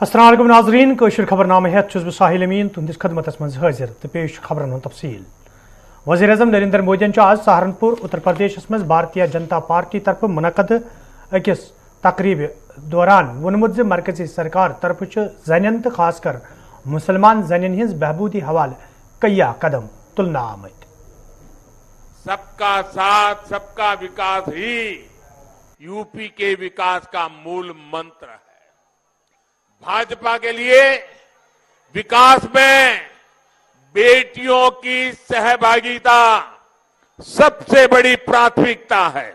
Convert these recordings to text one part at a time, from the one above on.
अस्सलाम वालेकुम नाज़रीन कशर खबरनामे हेत छुस बह साहिल अमीन तुंदिस खदमतस मज हाजिर तो पेश खबरन हुंद तफसील। वज़ीर आज़म नरेंद्र मोदी आज सहारनपुर उत्तर प्रदेश मज भारतीय जनता पार्टी तरफ मुनक़द अकिस तकरीब दौरान वोनमुत ज मरकजी सरकार तरफ जन तो खासकर मुसलमान जन हिंज बहबूदी हवाले कईया कदम तुलना आमद। सबका साथ सबका विकास ही यूपी के विकास का मूल मंत्र है। भाजपा के लिए विकास में बेटियों की सहभागिता सबसे बड़ी प्राथमिकता है।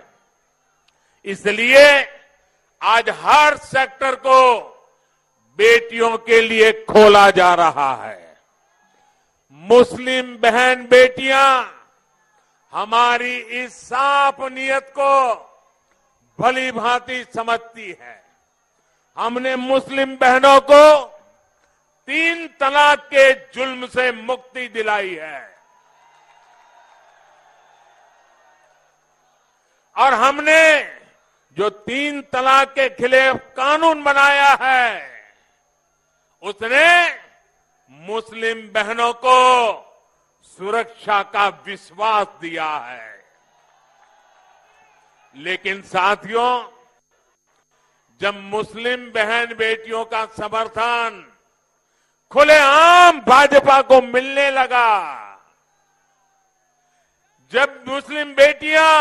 इसलिए आज हर सेक्टर को बेटियों के लिए खोला जा रहा है। मुस्लिम बहन बेटियां हमारी इस साफ नीयत को भली भांति समझती है। हमने मुस्लिम बहनों को 3 तलाक के जुल्म से मुक्ति दिलाई है और हमने जो 3 तलाक के खिलाफ कानून बनाया है उसने मुस्लिम बहनों को सुरक्षा का विश्वास दिया है। लेकिन साथियों, जब मुस्लिम बहन बेटियों का समर्थन खुलेआम भाजपा को मिलने लगा, जब मुस्लिम बेटियां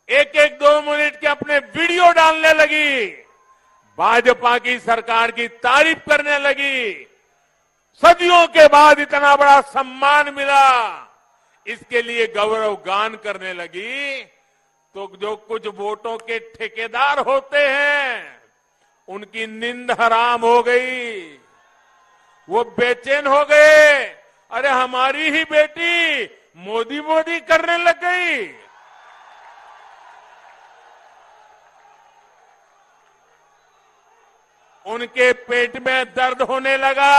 1-1, 2 मिनट के अपने वीडियो डालने लगी, भाजपा की सरकार की तारीफ करने लगी, सदियों के बाद इतना बड़ा सम्मान मिला, इसके लिए गौरव गान करने लगी, तो जो कुछ वोटों के ठेकेदार होते हैं उनकी नींद हराम हो गई। वो बेचैन हो गए, अरे हमारी ही बेटी मोदी मोदी करने लग गई। उनके पेट में दर्द होने लगा।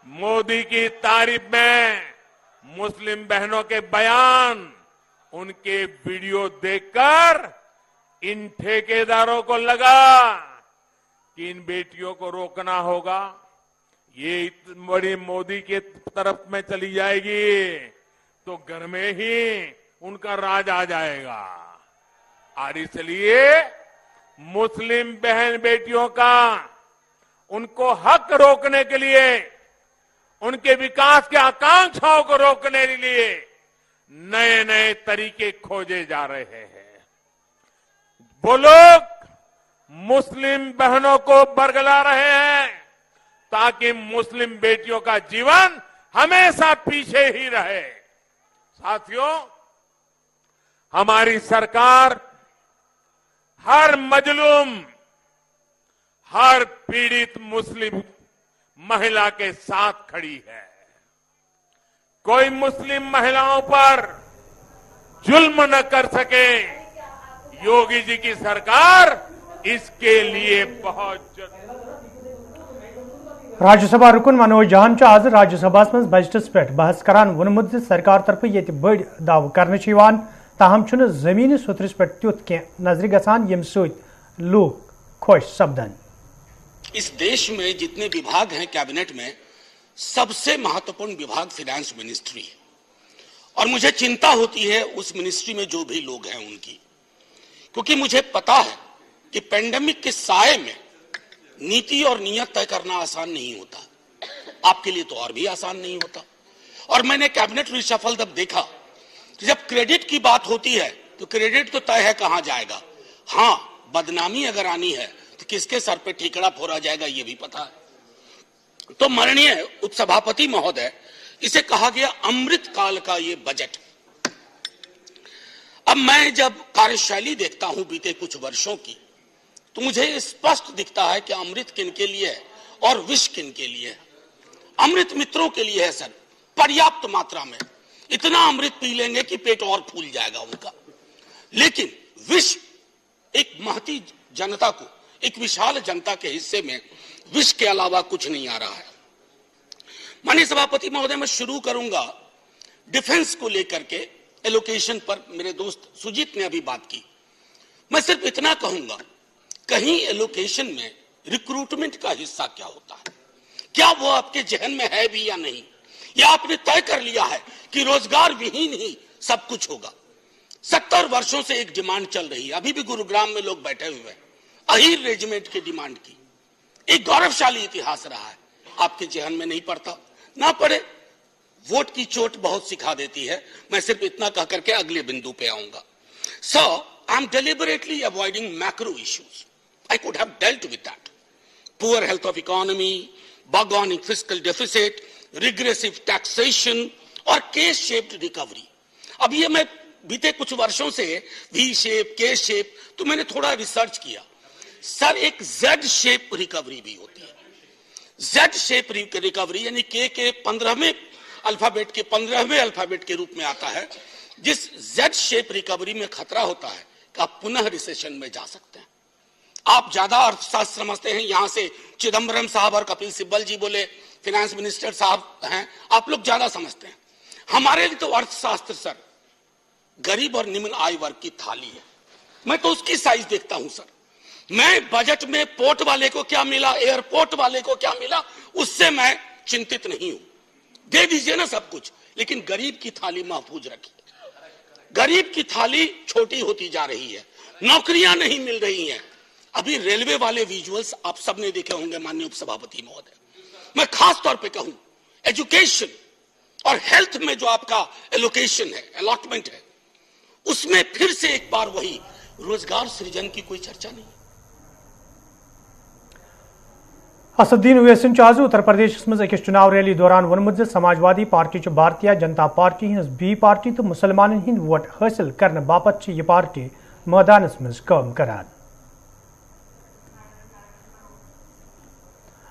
मोदी की तारीफ में मुस्लिम बहनों के बयान, उनके वीडियो देखकर इन ठेकेदारों को लगा कि इन बेटियों को रोकना होगा, ये इतनी बड़ी मोदी के तरफ में चली जाएगी तो घर में ही उनका राज आ जाएगा। और इसलिए मुस्लिम बहन बेटियों का उनको हक रोकने के लिए, उनके विकास के आकांक्षाओं को रोकने के लिए नए नए तरीके खोजे जा रहे हैं। वो लोग मुस्लिम बहनों को बरगला रहे हैं ताकि मुस्लिम बेटियों का जीवन हमेशा पीछे ही रहे। साथियों, हमारी सरकार हर मजलूम, हर पीड़ित मुस्लिम महिला के साथ खड़ी है। कोई मुस्लिम महिलाओं पर जुल्म न कर सके, योगी जी की सरकार इसके लिए बहुत राज्यसभा रुकन मनोज जहान आज राज्यसभा मज बजटस पे बहस करान वोनमुत सरकार तरफ ये बड़ दाव कर ताहम जमीनी सुथरस पे तुथ कह नजर गसान यम सत लूक खुश सपदन। इस देश में जितने विभाग हैं कैबिनेट में, सबसे महत्वपूर्ण विभाग फाइनेंस मिनिस्ट्री है और मुझे चिंता होती है उस मिनिस्ट्री में जो भी लोग हैं उनकी, क्योंकि मुझे पता है कि पेंडेमिक के साए में नीति और नियत तय करना आसान नहीं होता। आपके लिए तो और भी आसान नहीं होता। और मैंने कैबिनेट रिशफल जब देखा कि जब क्रेडिट की बात होती है तो क्रेडिट तो तय है कहां जाएगा, हाँ बदनामी अगर आनी है तो किसके सर पे ठीकरा फोड़ा जाएगा ये भी पता है। तो माननीय उपसभापति महोदय, इसे कहा गया अमृत काल का ये बजट। अब मैं जब कार्यशैली देखता हूं बीते कुछ वर्षों की, तो मुझे स्पष्ट दिखता है कि अमृत किन के लिए है और विष किन के लिए है। अमृत मित्रों के लिए है सर, पर्याप्त मात्रा में, इतना अमृत पी लेंगे कि पेट और फूल जाएगा उनका। लेकिन विष एक महती जनता को, एक विशाल जनता के हिस्से में विष के अलावा कुछ नहीं आ रहा है। माननीय सभापति महोदय, मैं शुरू करूंगा डिफेंस को लेकर के एलोकेशन पर। मेरे दोस्त सुजीत ने अभी बात की, मैं सिर्फ इतना कहूंगा, कहीं एलोकेशन में रिक्रूटमेंट का हिस्सा क्या होता है? क्या वो आपके जहन में है भी या नहीं? या आपने तय कर लिया है कि रोजगार विहीन ही सब कुछ होगा? 70 वर्षों से एक डिमांड चल रही है, अभी भी गुरुग्राम में लोग बैठे हुए हैं, अहीर रेजिमेंट की डिमांड की। एक गौरवशाली इतिहास रहा है, आपके जहन में नहीं पड़ता? ना पड़े, वोट की चोट बहुत सिखा देती है। मैं सिर्फ इतना कह करके अगले बिंदु पे आऊंगा। So, I'm deliberately avoiding macro issues. I could have dealt with that. Poor health of economy, bug on fiscal deficit, regressive taxation और K-shaped recovery. अब ये मैं बीते कुछ वर्षों से V shape, K shape, तो मैंने थोड़ा रिसर्च किया। सर, एक Z shape रिकवरी भी होती है। Z shape रिकवरी यानी K के 15वें अल्फाबेट के 15वें अल्फाबेट के रूप में आता है, जिस Z शेप रिकवरी में खतरा होता है कि आप पुनः रिसेशन में जा सकते हैं। आप ज्यादा अर्थशास्त्र समझते हैं, यहां से चिदम्बरम साहब और कपिल सिब्बल जी बोले, फाइनेंस मिनिस्टर साहब हैं, आप लोग ज्यादा समझते हैं। हमारे लिए तो अर्थशास्त्र सर गरीब और निम्न आय वर्ग की थाली है। मैं तो उसकी साइज देखता हूं सर। मैं बजट में पोर्ट वाले को क्या मिला, एयरपोर्ट वाले को क्या मिला, उससे मैं चिंतित नहीं हूं। दे दीजिए ना सब कुछ, लेकिन गरीब की थाली महफूज रखिए। गरीब की थाली छोटी होती जा रही है, नौकरियां नहीं मिल रही हैं। अभी रेलवे वाले विजुअल्स आप सबने देखे होंगे माननीय उपसभापति महोदय। मैं खास तौर पे कहूं, एजुकेशन और हेल्थ में जो आपका एलोकेशन है, अलॉटमेंट है, उसमें फिर से एक बार वही रोजगार सृजन की कोई चर्चा नहीं। असदुद्दीन ओवैसी आज उत्तर प्रदेश मज अकिस चुनाव रैली दौरान वोनमुत समाजवादी पार्टी भारतीय जनता पार्टी हज बी पार्टी तो मुसलमान हिंद वोट हासिल करने बापत यह पार्टी मैदानस मज काम करान।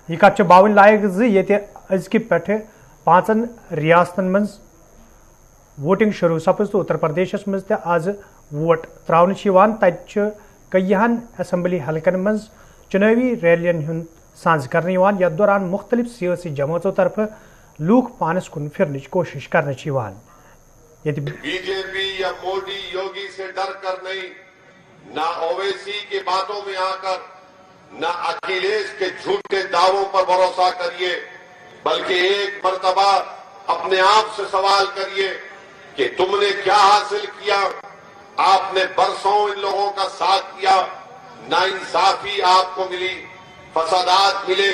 यह कत बावन लायक अजक पे 5 रियासतन मज वोटिंग शुरू सपज तो उत्तर प्रदेश मज आज वोट त्रावन तत कईहन असम्बली हलकन मज चुनावी रैलियन हुंद सांझ करने यथ दौरान मुख्तलिफ सियासी जमातों तरफ लूख पानस कुन फिरने कोशिश करने बीजेपी या मोदी योगी से डर कर नहीं, ना ओवैसी की बातों में आकर, ना अखिलेश के झूठे दावों पर भरोसा करिए, बल्कि एक मर्तबा अपने आप से सवाल करिए कि तुमने क्या हासिल किया। आपने बरसों इन लोगों का साथ किया, नाइंसाफी आपको मिली, फसादात मिले,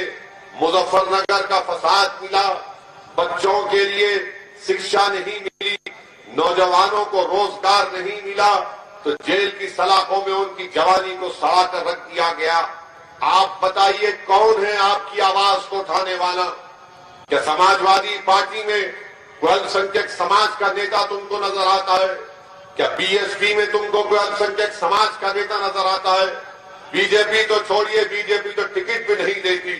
मुजफ्फरनगर का फसाद मिला, बच्चों के लिए शिक्षा नहीं मिली, नौजवानों को रोजगार नहीं मिला, तो जेल की सलाखों में उनकी जवानी को सड़ा कर रख दिया गया। आप बताइए कौन है आपकी आवाज को उठाने वाला? क्या समाजवादी पार्टी में कोई अल्पसंख्यक समाज का नेता तुमको नजर आता है? क्या बीएसपी में तुमको कोई अल्पसंख्यक समाज का नेता नजर आता है? बीजेपी तो छोड़िए, बीजेपी तो टिकट भी नहीं देती,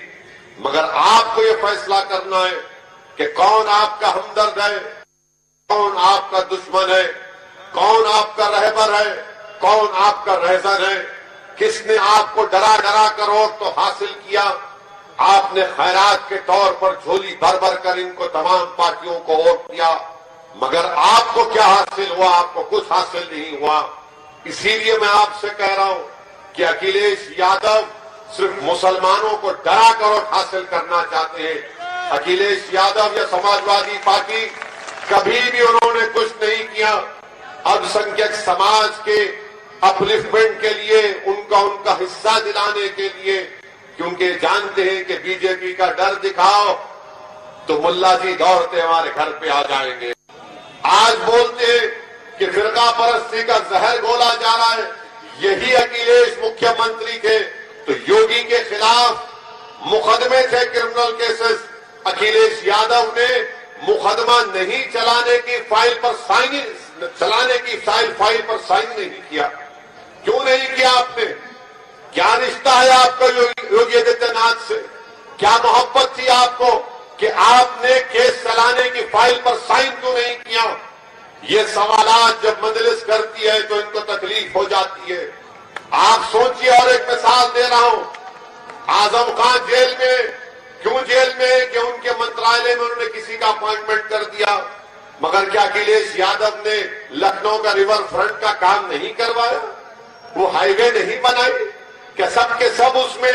मगर आपको ये फैसला करना है कि कौन आपका हमदर्द है, कौन आपका दुश्मन है, कौन आपका रहबर है, कौन आपका रहजन है। किसने आपको डरा डरा कर वोट तो हासिल किया? आपने खैरात के तौर पर झोली भर भर कर इनको तमाम पार्टियों को वोट दिया, मगर आपको क्या हासिल हुआ? आपको कुछ हासिल नहीं हुआ। इसीलिए मैं आपसे कह रहा हूं कि अखिलेश यादव सिर्फ मुसलमानों को डरा कर वोट हासिल करना चाहते हैं। अखिलेश यादव या समाजवादी पार्टी कभी भी उन्होंने कुछ नहीं किया अल्पसंख्यक समाज के अपलिफ्टमेंट के लिए, उनका हिस्सा दिलाने के लिए, क्योंकि जानते हैं कि बीजेपी का डर दिखाओ तो मुल्ला जी दौड़ते हमारे घर पे आ जाएंगे। आज बोलते हैं कि फिरका परस्ती का जहर घोला जा रहा है, यही अखिलेश मुख्यमंत्री थे तो योगी के खिलाफ मुकदमे थे, क्रिमिनल केसेस। अखिलेश यादव ने मुकदमा नहीं चलाने की फाइल पर साइन नहीं किया। क्यों नहीं किया आपने? क्या रिश्ता है आपका योगी आदित्यनाथ से? क्या मोहब्बत थी आपको कि आपने केस चलाने की फाइल पर साइन क्यों नहीं किया? ये सवालात जब मजलिस करती है तो इनको तकलीफ हो जाती है। आप सोचिए, और एक मिसाल दे रहा हूं, आजम खान जेल में, क्यों जेल में? कि उनके मंत्रालय में उन्होंने किसी का अपॉइंटमेंट कर दिया, मगर क्या अखिलेश यादव ने लखनऊ का रिवर फ्रंट का काम नहीं करवाया? वो हाईवे नहीं बनाई? क्या सब के सब उसमें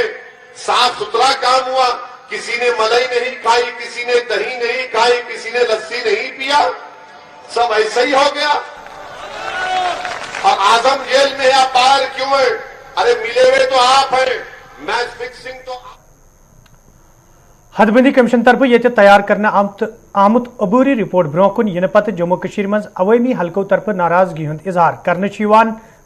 साफ सुथरा काम हुआ? किसी ने मलाई नहीं खाई, किसी ने दही नहीं खाई, किसी ने लस्सी नहीं पिया, सब ऐसा ही हो गया? और आजम जेल में या बाहर क्यों है? अरे मिले हुए तो आप हैं, मैच फिक्सिंग तो हदबंदी कमीशन तरफ ये तैयार करने आमुत अबूरी रिपोर्ट ब्रोह कुन इन पत जम्मू कश्मीर मज अवामी हलकों तरफ नाराजगी हुंद इजहार करने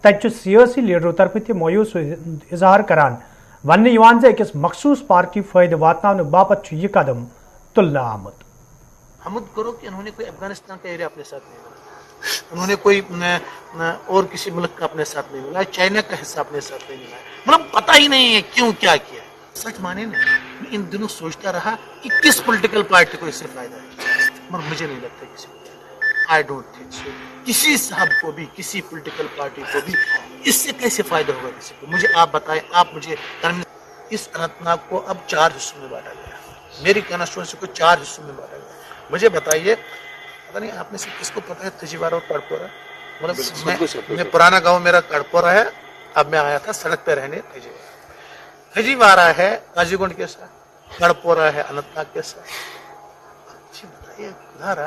तत सियासी लीडरों तरफ तह मायूस इजहार करान वन अकिस मखसूस पार्टी फायदे वातनाने बापत यह कदम तुलना आमुत। हमद करो कि उन्होंने कोई अफगानिस्तान का एरिया अपने साथ नहीं मिला, उन्होंने कोई और किसी मुल्क का अपने साथ नहीं मिला, चाइना का हिस्सा अपने साथ नहीं मिला, मतलब पता ही नहीं है क्यों क्या किया। सच माने ना, मैं इन दिनों सोचता रहा कि किस पॉलिटिकल पार्टी को इससे फायदा है, मगर मुझे नहीं लगता किसी को। आई डोंट थिंक सो किसी साहब को भी, किसी पॉलिटिकल पार्टी को भी इससे कैसे फायदा होगा किसी को। मुझे आप बताएं, आप मुझे इस अनंतनाग को अब 4 हिस्सों में बांटा गया, मेरी कॉन्स्टिट्यूएंसी को 4 हिस्सों में बांटा गया। मुझे बताइए, पता नहीं आप में से किसको पता है तजीवारा और कड़पोरा? मतलब मैं पुराना गांव मेरा कड़पोरा है, अब मैं आया था सड़क पे रहने तजीवारा है काजीगुंड के साथ, कड़पोरा है अनंतनाग के साथ। जी बताइए खुदारा,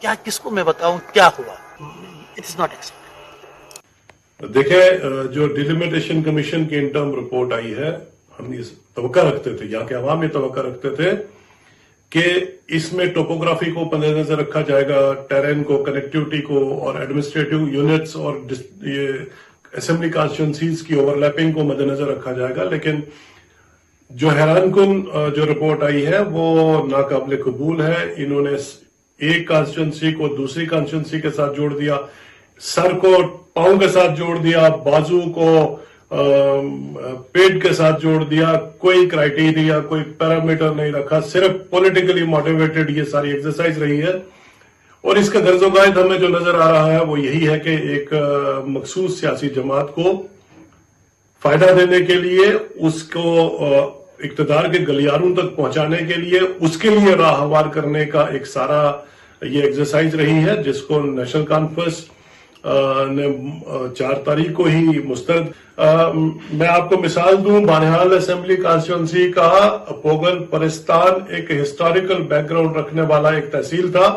क्या किसको मैं बताऊं क्या हुआ? It is not acceptable. देखिए, जो डिलिमिटेशन कमीशन की इंटर्म रिपोर्ट आई है, हम इस तवक्का रखते थे, यहाँ के अवाम ये तवक्का रखते थे कि इसमें टोपोग्राफी को मद्देनजर रखा जाएगा, टेरेन को, कनेक्टिविटी को और एडमिनिस्ट्रेटिव यूनिट्स और ये असेंबली कॉन्स्टिट्यूंसीज की ओवरलैपिंग को मद्देनजर रखा जाएगा। लेकिन जो हैरानकुन जो रिपोर्ट आई है वो नाकाबिले कबूल है। इन्होंने एक कॉन्स्टिट्यूंसी को दूसरी कॉन्स्टिट्यूंसी के साथ जोड़ दिया, सर को पांव के साथ जोड़ दिया, बाजू को पेट के साथ जोड़ दिया, कोई क्राइटेरिया, कोई पैरामीटर नहीं रखा, सिर्फ पॉलिटिकली मोटिवेटेड ये सारी एक्सरसाइज रही है। और इसका गर्जोगायद हमें जो नजर आ रहा है वो यही है कि एक मखसूस सियासी जमात को फायदा देने के लिए, उसको इक्तदार के गलियारों तक पहुंचाने के लिए, उसके लिए राह हमवार करने का एक सारा ये एक्सरसाइज रही है, जिसको नेशनल कॉन्फ्रेंस ने 4 तारीख को ही मुस्तरद। मैं आपको मिसाल दूं, बानिहाल असेंबली कॉन्स्टिट्यूंसी का पोगल परिस्तान एक हिस्टोरिकल बैकग्राउंड रखने वाला एक तहसील था,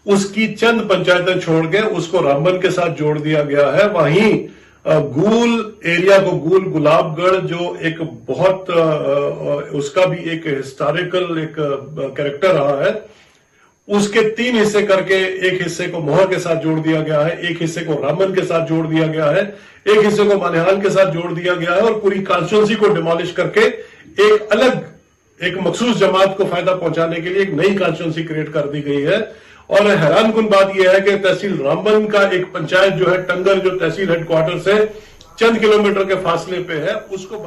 उसकी चंद पंचायतें छोड़ के उसको रामबन के साथ जोड़ दिया गया है। वहीं गूल एरिया को, गूल गुलाबगढ़ जो एक बहुत उसका भी एक हिस्टोरिकल एक कैरेक्टर रहा है, उसके 3 हिस्से करके एक हिस्से को मोहा के साथ जोड़ दिया गया है, एक हिस्से को रामबन के साथ जोड़ दिया गया है, एक हिस्से को बानिहाल के साथ जोड़ दिया गया है, और पूरी कॉन्स्टिट्यूंसी को डिमोलिश करके एक अलग एक मखसूस जमात को फायदा पहुंचाने के लिए एक नई कॉन्स्टिट्यूंसी क्रिएट कर दी गई है। और हैरानकुन बात यह है कि तहसील रामबन का एक पंचायत जो है टंगर, जो तहसील हेडक्वार्टर से चंद किलोमीटर के फासले पे है, उसको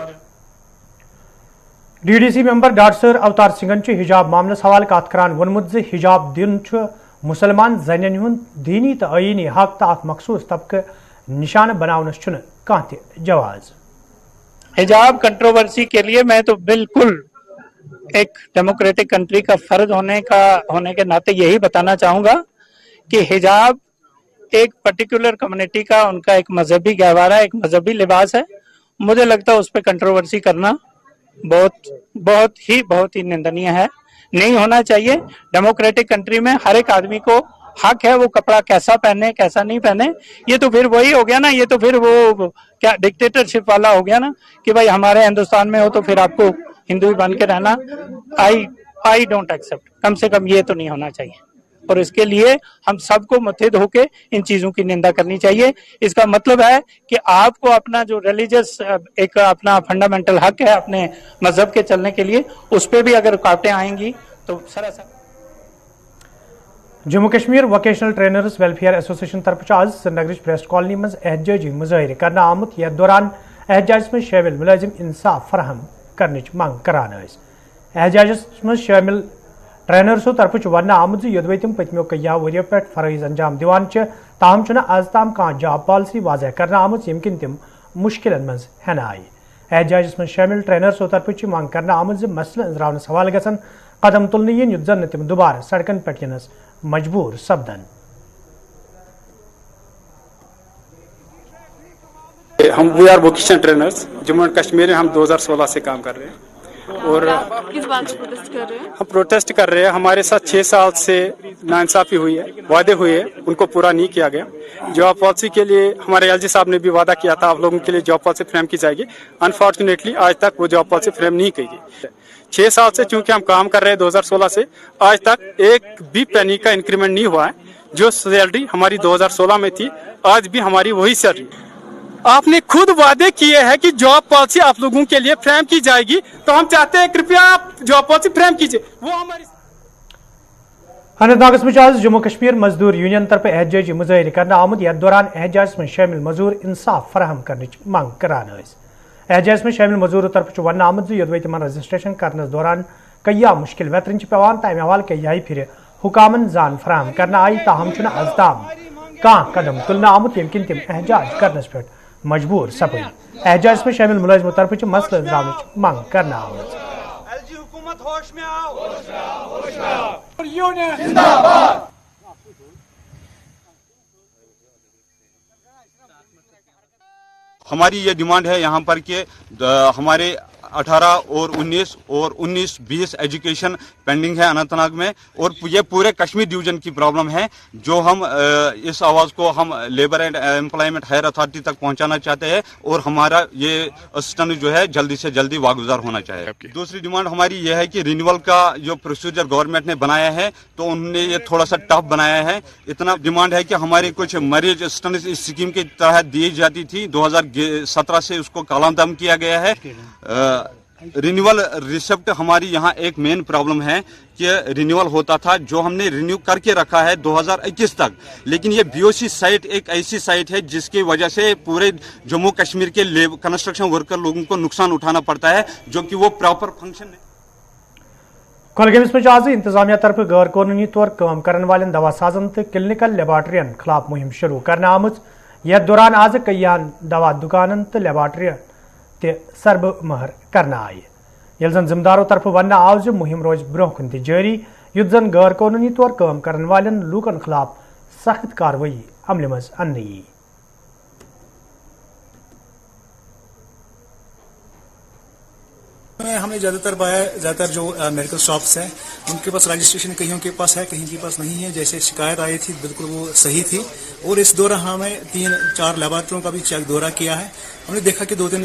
डीडीसी मेंबर डॉक्टर अवतार सिंगन हिजाब मामलस हवाल कत करान वोनमुत ज हिजाब दिन मुसलमान जन हुंद दीनी तो आईनी हक तो अख मखसूस तबके निशान बनावनस कह जवाज। हिजाब कंट्रोवर्सी के लिए मैं तो बिल्कुल एक डेमोक्रेटिक कंट्री का फर्ज होने के नाते यही बताना चाहूंगा कि हिजाब एक पर्टिकुलर कम्युनिटी का, उनका एक मजहबी गहवारा, एक मजहबी लिबास है। मुझे लगता है उस पर कंट्रोवर्सी करना बहुत ही निंदनीय है, नहीं होना चाहिए। डेमोक्रेटिक कंट्री में हर एक आदमी को हक है वो कपड़ा कैसा पहने कैसा नहीं पहने। ये तो फिर वही हो गया ना, ये तो फिर वो क्या डिक्टेटरशिप वाला हो गया ना कि भाई हमारे हिंदुस्तान में हो तो फिर आपको हिंदू ही बन के रहना। आई डोंट एक्सेप्ट, कम से कम ये तो नहीं होना चाहिए, और इसके लिए हम सबको मुत्तहिद होके इन चीजों की निंदा करनी चाहिए। इसका मतलब है कि आपको अपना जो रिलीजियस एक अपना फंडामेंटल हक है अपने मजहब के चलने के लिए, उस पर भी अगर रुकावटें आएंगी तो सरासर। Jammu Kashmir vocational trainers welfare association तरफ आज श्रीनगर प्रेस कॉलोनी मज एहतजाजी मुजाहिर करना आमुत, यथ दौरान एहतजाज में शामिल मुलाजिम इंसाफ फराहम करने मांग करान। एहतजाज में शामिल ट्रेनर्सों तरफ वन आमुत योदवे तम पतमो कया वरियो पे फरज अंजाम दिवान ताहम आज ताम कह जॉब पॉलिसी वाजह करना आमुत यमकिन तम मुश्किल मज हेन आई। एहतजाज में शामिल ट्रेनर्सों तरफ मांग करना आमुत मसल अंजरावनस हवाल गसन कदम तुलने yin युद्ध जन तम दोबारा सड़कन पे यनस मजबूर सपदन। हम we are vocational trainers Jammu and Kashmir में हम 2016 से काम कर रहे हैं और किस बात पर प्रोटेस्ट कर रहे हैं? हम प्रोटेस्ट कर रहे हैं। हमारे साथ 6 साल से नाइंसाफी हुई है, वादे हुए उनको पूरा नहीं किया गया। जॉब पॉलिसी के लिए हमारे एलजी साहब ने भी वादा किया था आप लोगों के लिए जॉब पॉलिसी फ्रेम की जाएगी। अनफॉर्चुनेटली आज तक वो जॉब पॉलिसी फ्रेम नहीं की गई। 6 साल से चूंकि हम काम कर रहे हैं 2016 से आज तक एक भी पेनी का इंक्रीमेंट नहीं हुआ है। जो सैलरी हमारी 2016 में थी आज भी हमारी वही सैलरी। आपने खुद वादे किए हैं कि जॉब पॉलिसी आप लोगों के लिए फ्रेम की जाएगी, तो हम चाहते हैं कृपया आप जॉब पॉलिसी फ्रेम कीजिए। वो हमारी अनंतनाग में आज जम्मू कश्मीर मजदूर यूनियन तरफ एहतजाजी मुजाहिर करने आमुद यथ दौरान एहतजाज में शामिल मजदूर इंसाफ फराहम करने मांग करान। एहतजाज में शामिल मजदूर तरफ वन आमुद योदवे तमन रजिस्ट्रेशन करने दौरान कया मुश्किल वेतरन पेवान तमे हवाल के यही फिर हुकामन जान फराहम करना आई ताहम अजदाम कह कदम तुलना आमुद यम किन तम एहतजाज करनस पे मजबूर सपद। एहतजाज में शामिल मुलाजिमों तरफ मसले जान मांग करना आमुद। हमारी ये डिमांड है यहाँ पर कि हमारे 18 और 19 और 19-20 एजुकेशन पेंडिंग है अनंतनाग में और ये पूरे कश्मीर डिवीजन की प्रॉब्लम है। जो हम इस आवाज को हम labour and employment higher authority तक पहुंचाना चाहते हैं और हमारा ये असिस्टेंट जो है जल्दी से जल्दी वागुजार होना चाहिए। दूसरी डिमांड हमारी ये है कि रिन्यूअल का जो प्रोसीजर गवर्नमेंट ने बनाया है तो उन्होंने ये थोड़ा सा टफ बनाया है। इतना डिमांड है कि हमारी कुछ मरीज असिस्टेंट इस स्कीम के तहत दी जाती थी, 2017 से उसको कालांतम किया गया है। रिन्यूअल रिसिप्ट हमारी यहाँ एक मेन प्रॉब्लम है कि रिन्यूअल होता था जो हमने रिन्यू करके रखा है 2021 तक, लेकिन ये बीओसी साइट एक ऐसी साइट है जिसकी वजह से पूरे जम्मू कश्मीर के कंस्ट्रक्शन वर्कर लोगों को नुकसान उठाना पड़ता है जो कि वो प्रॉपर फंक्शन है। कोलगेमस में आज इंतजामिया तरफ गैर कानूनी तौर काम करने वाले दवा साजन तो क्लिनिकल लेबार्ट्रियन खिलाफ मुहिम शुरू करना आमुज। यथ दौरान आज कईयान दवा दुकानन तो लेबार्ट्रियन ते सरब महर करना आय। यल जन जिम्मेदारों तरफ वन आव मुहिम रोज ब्रोह कुन जारी युद्ध जन गैर कानूनी तौर काम करने वाले लूकन खिलाफ सख्त कार्रवाई अमल मज अन्न यी। हमने ज़्यादातर जो मेडिकल शॉप्स हैं उनके पास रजिस्ट्रेशन कईयों के पास है, कहीं के पास नहीं है। जैसे शिकायत आई थी बिल्कुल वो सही थी और इस दौरान हमें 3-4 लैबोरेटरियों का भी चेक दौरा किया है। हमने देखा कि 2-3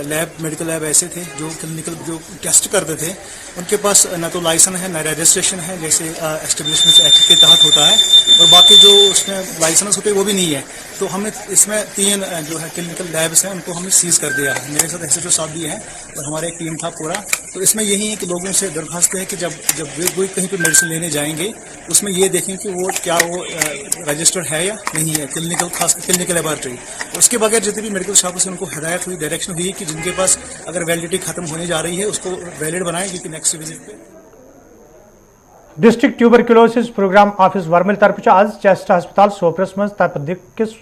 लैब मेडिकल लैब ऐसे थे जो क्लिनिकल जो टेस्ट करते थे उनके पास न तो लाइसेंस है न रजिस्ट्रेशन है जैसे एस्टेब्लिशमेंट एक्ट के तहत होता है, और बाकी जो उसमें लाइसेंस होते हैं वो भी नहीं है। तो हमने इसमें 3 जो है क्लिनिकल लैब्स हैं उनको हमने सीज कर दिया है। मेरे साथ एसएचओ साहब भी हैं और हमारा एक टीम था पूरा। तो इसमें यही है कि लोगों से दरखास्त है कि जब वे कहीं पे मेडिसिन लेने जाएंगे उसमें ये देखें कि वो क्या वो रजिस्टर्ड है या नहीं है, क्लिनिकल खास क्लिनिकल लेबोरेटरी। उसके बगैर जितने भी मेडिकल शॉप से उनको हिदायत हुई, डायरेक्शन हुई कि जिनके पास अगर वैलिडिटी खत्म होने जा रही है उसको वैलिड बनाएं क्योंकि नेक्स्ट विजिट पे। डिस्ट्रिक्ट ट्यूबरक्यूलोसिस प्रोग्राम ऑफिस वर्मल तरफ आज चेस्ट अस्पताल सोपरस मज तपदिक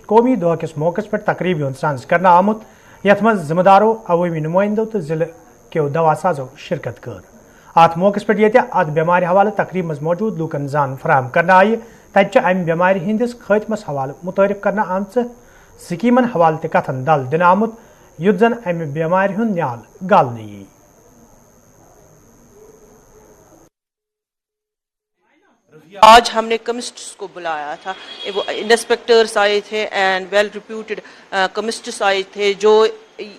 कौमी दह किस मौके पर तकरीब सांस करना आमुत। यथ मज जिम्मेदारों अवामी नुमाइंदों तो जिले के दवा साजों शिरकत कर। अत मौके पर ये अत बेमार हवाले तकरीब मज मौजूद लूकन जान फराहम करना आय। तत अमि बेमार हंदिस खात्मस हवाले मुतारिफ करना आमच स्कीमन हवाले ते कथन दल दिन आमुत युद्ध जन अमि बेमार हुंद न्याल गालने यी। आज हमने केमिस्ट्स को बुलाया था, वो इंस्पेक्टर्स आए थे एंड वेल रिप्यूटेड केमिस्ट्स आए थे जो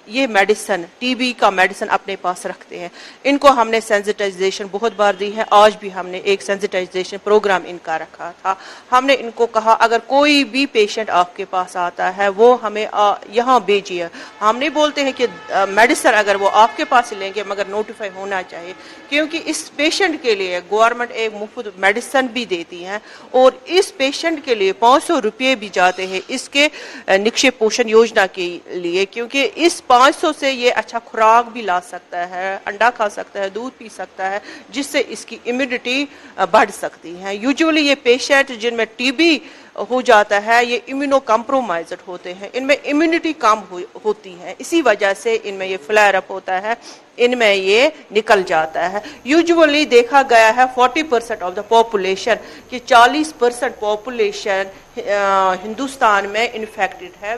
ये मेडिसिन टीबी का मेडिसिन अपने पास रखते हैं। इनको हमने सेंसिटाइजेशन बहुत बार दी है। आज भी हमने एक सेंसिटाइजेशन प्रोग्राम इनका रखा था। हमने इनको कहा अगर कोई भी पेशेंट आपके पास आता है वो हमें यहाँ भेजिए। हम नहीं बोलते हैं कि मेडिसिन अगर वो आपके पास लेंगे मगर नोटिफाई होना चाहिए, क्योंकि इस पेशेंट के लिए गवर्नमेंट एक मुफ्त मेडिसिन भी देती है और इस पेशेंट के लिए 500 रुपये भी जाते हैं इसके निक्षेप पोषण योजना के लिए, क्योंकि इस 500 से ये अच्छा खुराक भी ला सकता है, अंडा खा सकता है, दूध पी सकता है, जिससे इसकी इम्यूनिटी बढ़ सकती है। यूजुअली ये पेशेंट जिनमें टीबी हो जाता है ये इम्यूनो कॉम्प्रोमाइज्ड होते हैं, इनमें इम्यूनिटी कम होती है, इसी वजह से इनमें ये फ्लेयर अप होता है, इनमें ये निकल जाता है। यूजुअली देखा गया है 40% ऑफ द पॉपुलेशन कि 40% पॉपुलेशन हिंदुस्तान में इन्फेक्टेड है।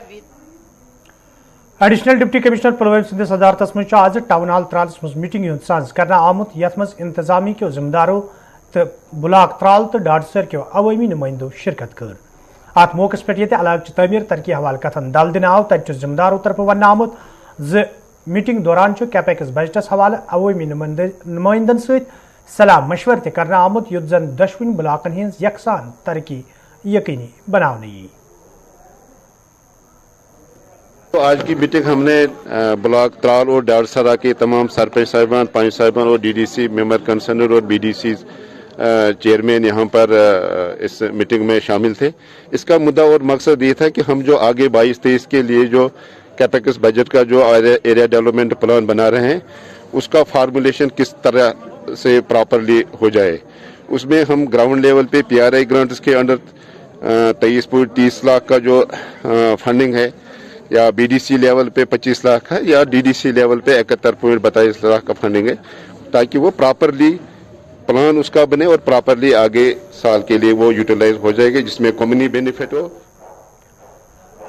ایڈیشنل ڈپٹی کمشنر پلوامہ سندس صدارتس مز آز ٹاؤن ہال ترالس مز میٹنگ ہند ساز کرنا آمت یت مز انتظامیہ کیو ذمہ دارو تو بلاک ترال تو ڈاڈسر کیو عوامی نمائندو شرکت کر ات موقع پہ یہ علاقہ تعمیر ترقی حوالہ کتن دل دن آو تت ذمہ دارو طرف ون آمت میٹنگ دوران کیپیکس بجٹس حوالہ عوامی نمائندن ست صلاح مشور تہ کرنا آمت یت زن دشوین بلاکن ہز یکسان ترقی یقینی بنانے تو آج کی میٹنگ ہم نے بلاک ترال اور ڈاڑسرا کے تمام سرپنچ صاحبان پنچ صاحبان اور ڈی ڈی سی ممبر کنسرنر اور بی ڈی سی چیئرمین یہاں پر اس میٹنگ میں شامل تھے. اس کا مدعا اور مقصد یہ تھا کہ ہم جو آگے 22-23 کے لیے جو کیپیکس بجٹ کا جو ایریا ڈیولپمنٹ پلان بنا رہے ہیں اس کا فارمولیشن کس طرح سے پراپرلی ہو جائے. اس میں ہم گراؤنڈ لیول پہ پی آر آئی گرانٹس کے انڈر 23.30 لاکھ کا جو فنڈنگ ہے یا بی ڈی سی لیول پہ 25 لاکھ ہے یا ڈی ڈی سی لیول پہ 71.22 لاکھ کا فنڈنگ ہے تاکہ وہ پراپرلی پلان اس کا بنے اور پراپرلی آگے سال کے لیے وہ یوٹیلائز ہو جائے گا جس میں کمیونٹی بینیفٹ ہو.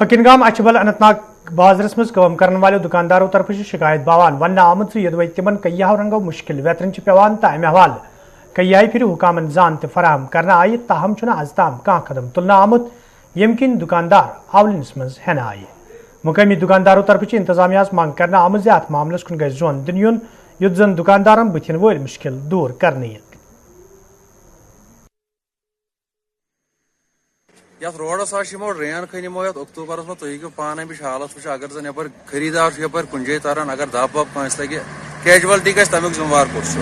حکیم اچھبل اننت ناگ بازرس مز کام کرنے والے دکانداروں طرف شکایت باوان ون آمت یدوی تمن کئیو رنگو مشکل ویترن پیوان تو امہ حوالہ کئی پھر حکامن زان تہ فراہم کرنا آئی تاہم از تام کان قدم تلنا آمت یم کن دکاندار اولنس مز ہینہ آئی. مقامی دکانداروں طرف انتظامیہ منگ کرنا آمت ات معاملس کن گھس زون دن یون یت زن دکاندارن بتھن ول مشکل دور کرنے. یت روڈس ڈرین کھنمو یت اکتوبرس میں تھی ہوں پانے امچ حالت وچ اگر زن یپر خریدار یپر کن جائے تران اگر دب وب کانس لگہ کیجویلٹی گھس تمیک ذمہ وار کس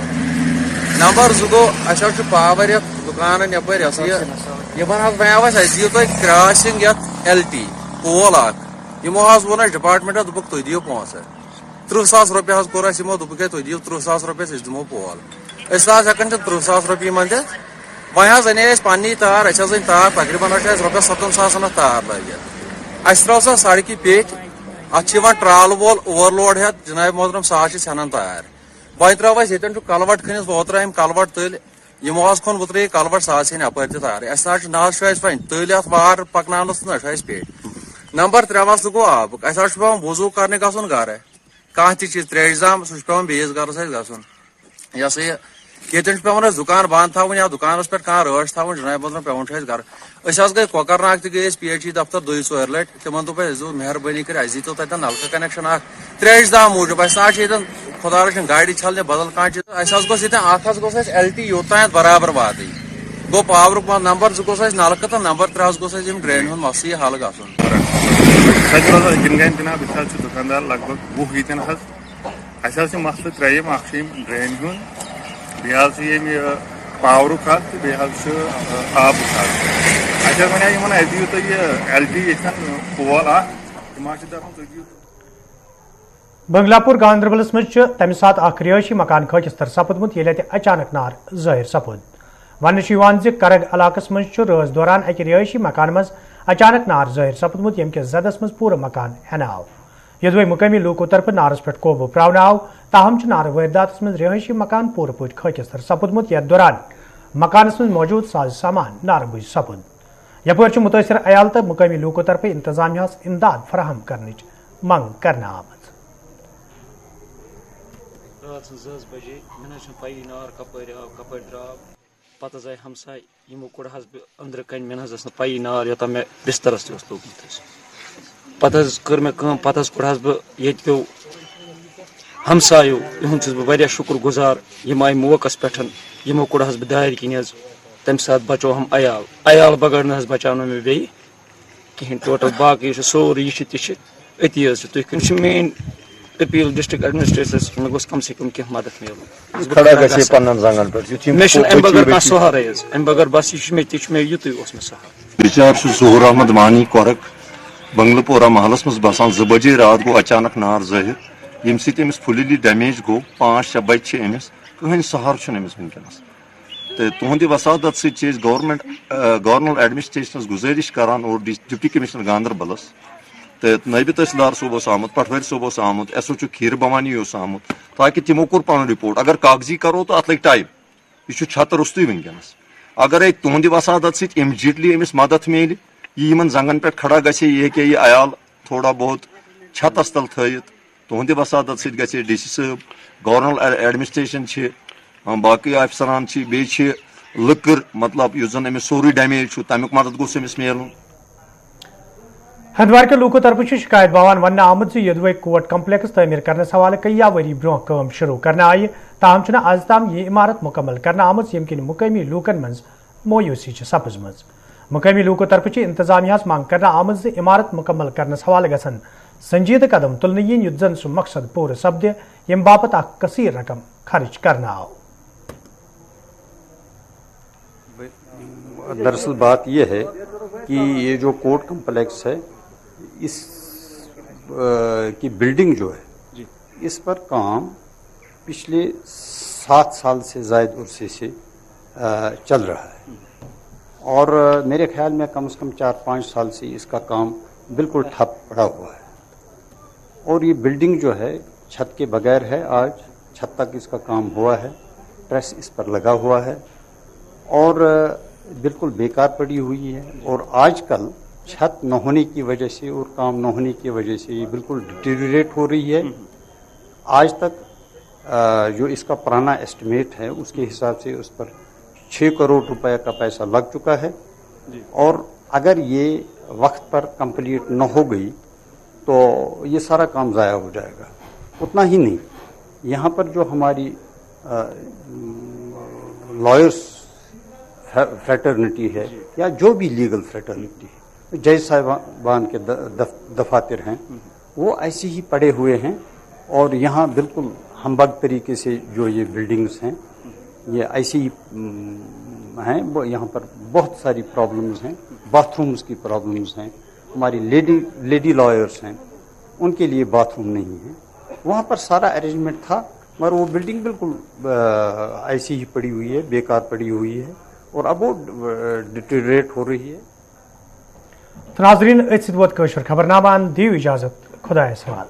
نمبر 2 گو اچھا پاور یت دکانن یپر یمن حظ ونیو اہس دیو تھی کراسنگ یت ایل ٹی پول اخ یمو حظ وون ڈپارٹمنٹ دپک تھی دیو پونسہ 30,000 رۄپیہِ حظ کوٚر اَسہِ یِمو دوٚپُکھ ہے تُہۍ دِیِو 30,000 رۄپیہِ أسۍ دِمو پول أسۍ حظ ہٮ۪کان چھِ 30,000 رۄپیہِ یِمن دِتھ. وۄنۍ حظ اَنے اَسہِ پننی تار اَسہِ حظ أنۍ تار تقریٖباً حظ چھِ اَسہِ رۄپیس 7,000 اَتھ تار لٲگِتھ. اَسہِ ترٛٲو سۄ سڑکہِ پیٚٹھۍ اَتھ چھِ یِوان ٹرٛالہٕ وول اوٚورلوڈ ہٮ۪تھ جِناب محترم سُہ حظ چھِ ژھٮ۪نان تار. وۄنۍ ترٛٲو اَسہِ ییٚتٮ۪ن چھُ کلوٹ کھٔنِتھ اوترٕ أمۍ کلوٹ تٔلۍ یِمو حظ کھوٚن وُترٲیِکھ کلوٹ سُہ حظ ژھٮ۪نہِ اپٲرۍ تہِ تارٕے. اَسہِ نہ حظ چھُ اَسہِ وۄنۍ تٔلۍ اَتھ وار پکناونس نہ چھُ اَسہِ پیٚٹھۍ. نمبر 3 مسلہٕ گوٚو آبُک. اَسہِ حظ چھُ پیٚوان وضوٗ کرنہِ گژھُن گرٕ کانٛہہ تہِ چیٖز تریش زام سُہ چھُ پیٚوان بیٚیِس گرس اَسہِ گژھُن. یہِ ہسا یہِ ییٚتٮ۪ن چھُ پیٚوان اَسہِ دُکان بنٛد تھاوُن یا دُکانس پٮ۪ٹھ کانٛہہ رٲچھ تھاوُن جناب محترم پیٚوان چھُ اَسہِ گرٕ. أسۍ حظ گٔے کۄکر ناگ تہِ گٔے أسۍ پی ایچ ای دفتر 2-4 لٹہِ تِمن دوٚپ اَسہِ دوٚپ مہربٲنی کٔرِتھ اَسہِ دیٖتو تتٮ۪ن نلکہٕ کنیکشن اکھ تریش دام موٗجوٗب. اَسہِ نہ حظ چھِ ییٚتٮ۪ن خۄدا رٔچھِنۍ گاڑِ چھلنہِ بدل کانٛہہ چیٖز اَسہِ حظ گوٚژھ ییٚتٮ۪ن اکھ حظ گوٚژھ اَسہِ ایل ٹی یوٚتانۍ برابر واتٕنۍ گوٚو پاورُک نمبر 2 گوٚژھ اَسہِ نلکہٕ تہٕ نمبر 3 حظ گوٚژھ اَسہِ یِم ڈرینہِ ہُنٛد مسلہٕ یہِ حل گژھُن. جناب أسۍ حظ چھِ دُکاندار لگ بگ 20 ییٚتٮ۪ن حظ اَسہِ حظ چھِ مسلہٕ ترٛیٚیِم اکھ چھُ یِم ڈرینہِ ہُنٛد بیٚیہِ حظ چھُ ییٚمہِ پاورُک حظ تہٕ بیٚیہِ حظ چھُ آبُک حظ. اَسہِ حظ وَنیٛاو یِمن اَسہِ دِیِو تُہۍ یہِ ایل ٹی ییٚتٮ۪ن پول اکھ تِم حظ چھِ دپان تُہۍ دِیِو. بنگلا پور گاندربلس مز تمہ سات اخ رہائشی مکان خاکستر سپدمت یل اچانک نار ظاہر سپد. ون کرگ علاقہ مز رٲژ دوران اکہ رہائشی مکان مز اچانک نار ظاہر سپدمت یم کس زدس مز پورٕ مکان ہینہ آو. یدوے مقامی لوکو طرف نارس پہ قوبو پراؤن آو تاہم نار واردات مز رہائشی مکان پور پٲٹھۍ خاکستر سپدمت یتھ دوران مکانس مز موجود ساز سامان نار بج سپد. یپٲرۍ متاثر عیال تو مقامی لوکو طرف انتظامیہ امداد فراہم کرنچ منگ کرنا آمد. رات 2 بجے مےٚ پی نار کپٲرۍ آو کپٲرۍ درٛاو پتہٕ حظ آیہِ ہمساے یِمو کوٚڑ حظ بہٕ أنٛدرٕ کَنۍ مےٚ نہ حظ ٲس نہٕ پَیی نار یوٚتام مےٚ بسترس تہِ اوس لوٚگمُت حظ. پتہٕ حظ کٔر مےٚ کٲم پتہٕ حظ کوٚڑ حظ بہٕ ییٚتہِ پیٚو ہمسایو یِہُنٛد چھُس بہٕ واریاہ شُکر گُزار یِم آیہِ موقعس پٮ۪ٹھ یِمو کوٚڑ حظ بہٕ دارِ کِنۍ حظ تمہِ ساتہٕ بچوہم عیال بغٲر نہ حظ بچاو نہٕ مےٚ بیٚیہِ کِہینۍ ٹوٹل باقٕے چھُ سورُے یہِ چھُ تہِ چھِ أتی حظ چھِ تُہۍ کٔنۍ چھِ میٲنۍ اپیل ڈسٹرکٹ ایڈمنسٹریٹرس مےٚ گوٚژھ کم سے کم کینٛہہ مدد میلُن. مےٚ چھُنہٕ امہِ بغٲر کانٛہہ سہارے حظ امہِ بغٲر بس یہِ چھُ مےٚ تہِ چھُ مےٚ یُتُے اوس مےٚ سہارٕ. بِچار چھُ ظہوٗر احمد وانی کۄرک بنگلہٕ پورہ محلس منٛز بسان 2 بجے رات گوٚو اچانک نار ظٲہر ییٚمہِ سۭتۍ أمِس فُللی ڈیمیج گوٚو 5-6 بچہِ چھِ أمِس کٕہٕنۍ سہارٕ چھُنہٕ أمِس وٕنکیٚنس. تہٕ تُہنٛدِ وسادت سۭتۍ چھِ أسۍ گورنل ایڈمنسٹریشنس گُزٲرِش کران اور ڈپٹی کمشنر گاندربلس تہٕ نٲیِب تحصیلدار صٲب اوس آمُت پٹوٲرۍ صٲب اوس آمُت ایس او کھیٖر بھوانی اوس آمُت تاکہِ تِمو کوٚر پنُن رِپورٹ. اگر کاغذی کرو تہٕ اتھ لگہِ ٹایم یہِ چھُ چھتہٕ روٚستُے وٕنکیٚنس. اگرے تُہنٛدِ وسادت سۭتۍ اِمجیٹلی أمِس مدد میلہِ یہِ یِمن زنگن پٮ۪ٹھ کھڑا گژھِ یہِ ہیٚکہِ یہِ عیال تھوڑا بہت چھتس تل تھٲیِتھ تُہنٛدِ وسادت سۭتۍ گژھِ ڈی سی صٲب گورنل ایڈمنسٹریشن چھِ باقٕے آفسران چھِ بیٚیہِ چھِ لٔکٕر مطلب یُس زن أمِس سورُے ڈیمیج چھُ تمیُک مدد گوٚژھ أمِس میلُن. ہندوار کے لوکو طرف شکایت باوان ون آمد یدوے کوٹ کمپلیکس تعمیر کرنے حوالہ کئی ؤری برہ کام شروع کرنے آئی تاہم چھنہ آز تام یہ عمارت مکمل کرنے آمت یم کن مقامی لوکن من مویوسی سپز مز. مقامی لوکو طرف انتظامیہ مانگ کرنے آمد عمارت مکمل کرنس حوالہ گھن سنجیدہ قدم تلنے ین یت زن سہ مقصد پور سپدے یم باپت اخ کثیر رقم خرچ کرنا آو. دراصل بات یہ ہے کہ یہ جو کورٹ کمپلیکس ہے اس کی بلڈنگ جو ہے اس پر کام پچھلے 7 سال سے زائد عرصے سے چل رہا ہے اور میرے خیال میں کم سے کم 4-5 سال سے اس کا کام بالکل ٹھپ پڑا ہوا ہے اور یہ بلڈنگ جو ہے چھت کے بغیر ہے. آج چھت تک اس کا کام ہوا ہے, پریس اس پر لگا ہوا ہے اور بالکل بیکار پڑی ہوئی ہے اور آج کل چھت نہ ہونے کی وجہ سے اور کام نہ ہونے کی وجہ سے یہ بالکل ڈیٹیریٹ ہو رہی ہے. آج تک جو اس کا پرانا ایسٹیمیٹ ہے اس کے حساب سے اس پر 6 کروڑ روپے کا پیسہ لگ چکا ہے اور اگر یہ وقت پر کمپلیٹ نہ ہو گئی تو یہ سارا کام ضائع ہو جائے گا. اتنا ہی نہیں, یہاں پر جو ہماری لائرس فریٹرنیٹی ہے یا جو بھی لیگل فریٹرنیٹی ہے, جج صاحبان کے دفاتر ہیں وہ ایسے ہی پڑے ہوئے ہیں اور یہاں بالکل ہمبگ طریقے سے جو یہ بلڈنگز ہیں یہ ایسی ہی ہیں. یہاں پر بہت ساری پرابلمز ہیں, باتھ رومز کی پرابلمز ہیں, ہماری لیڈی لائرس ہیں ان کے لیے باتھ روم نہیں ہے. وہاں پر سارا ارینجمنٹ تھا مگر وہ بلڈنگ بالکل ایسی ہی پڑی ہوئی ہے, بیکار پڑی ہوئی ہے اور اب وہ ڈیٹیریٹ ہو رہی ہے. ناظرین ات ووت خبر نامہ دیو اجازت خدا سوال.